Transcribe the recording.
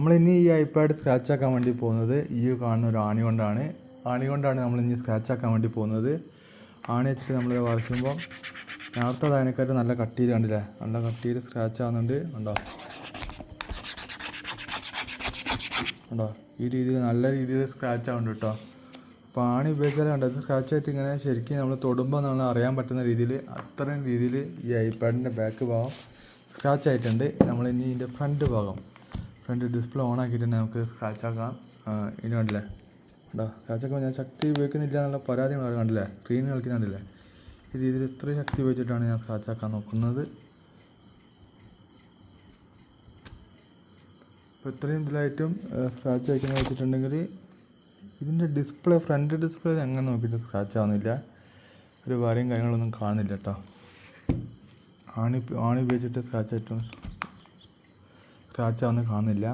നമ്മളിനി ഈ iPad scratch ആക്കാൻ വേണ്ടി പോകുന്നത് ഈ കാണുന്ന ഒരു ആണി കൊണ്ടാണ് നമ്മൾ ഇനി സ്ക്രാച്ച് ആക്കാൻ വേണ്ടി പോകുന്നത്. ആണി വെച്ചിട്ട് നമ്മൾ വരയ്ക്കുമ്പോൾ നേരത്തെ അതിനെക്കാട്ടും നല്ല കട്ടിയിൽ കണ്ടില്ലേ, നല്ല കട്ടിയിൽ സ്ക്രാച്ച് ആവുന്നുണ്ട്. കണ്ടോ ഈ രീതിയിൽ നല്ല രീതിയിൽ സ്ക്രാച്ച് ആവുന്നുണ്ട് കേട്ടോ. അപ്പോൾ ആണി ഉപയോഗിച്ചാൽ കണ്ടത് സ്ക്രാച്ച് ആയിട്ട് ഇങ്ങനെ ശരിക്കും നമ്മൾ തൊടുമ്പോൾ നമ്മൾ അറിയാൻ പറ്റുന്ന രീതിയിൽ അത്രയും രീതിയിൽ ഈ ഐപാഡിൻ്റെ ബാക്ക് ഭാഗം സ്ക്രാച്ച് ആയിട്ടുണ്ട്. നമ്മളിനി ഇതിൻ്റെ ഫ്രണ്ട് ഡിസ്പ്ലേ ഓൺ ആക്കിയിട്ട് നമുക്ക് സ്ക്രാച്ച് ആക്കാം. ഇനി കണ്ടില്ലേ കണ്ടോ, സ്ക്രാച്ച് ആക്കുമ്പോൾ ഞാൻ ശക്തി ഉപയോഗിക്കുന്നില്ല എന്നുള്ള പരാതി കണ്ടില്ലേ, സ്ക്രീൻ കളിക്കുന്നുണ്ടല്ലേ. ഈ രീതിയിൽ ഇത്ര ശക്തി ഉപയോഗിച്ചിട്ടാണ് ഞാൻ സ്ക്രാച്ച് ആക്കാൻ നോക്കുന്നത്. അപ്പോൾ ഇത്രയും ഇതിലായിട്ടും സ്ക്രാച്ച് അയക്കുന്ന വെച്ചിട്ടുണ്ടെങ്കിൽ ഇതിൻ്റെ ഫ്രണ്ട് ഡിസ്പ്ലേ എങ്ങനെ നോക്കിയിട്ട് സ്ക്രാച്ച് ആവുന്നില്ല, ഒരു വരയും കാര്യങ്ങളൊന്നും കാണുന്നില്ല കേട്ടോ. ആണി ഉപയോഗിച്ചിട്ട് സ്ക്രാച്ച് ആവുന്ന കാണുന്നില്ല.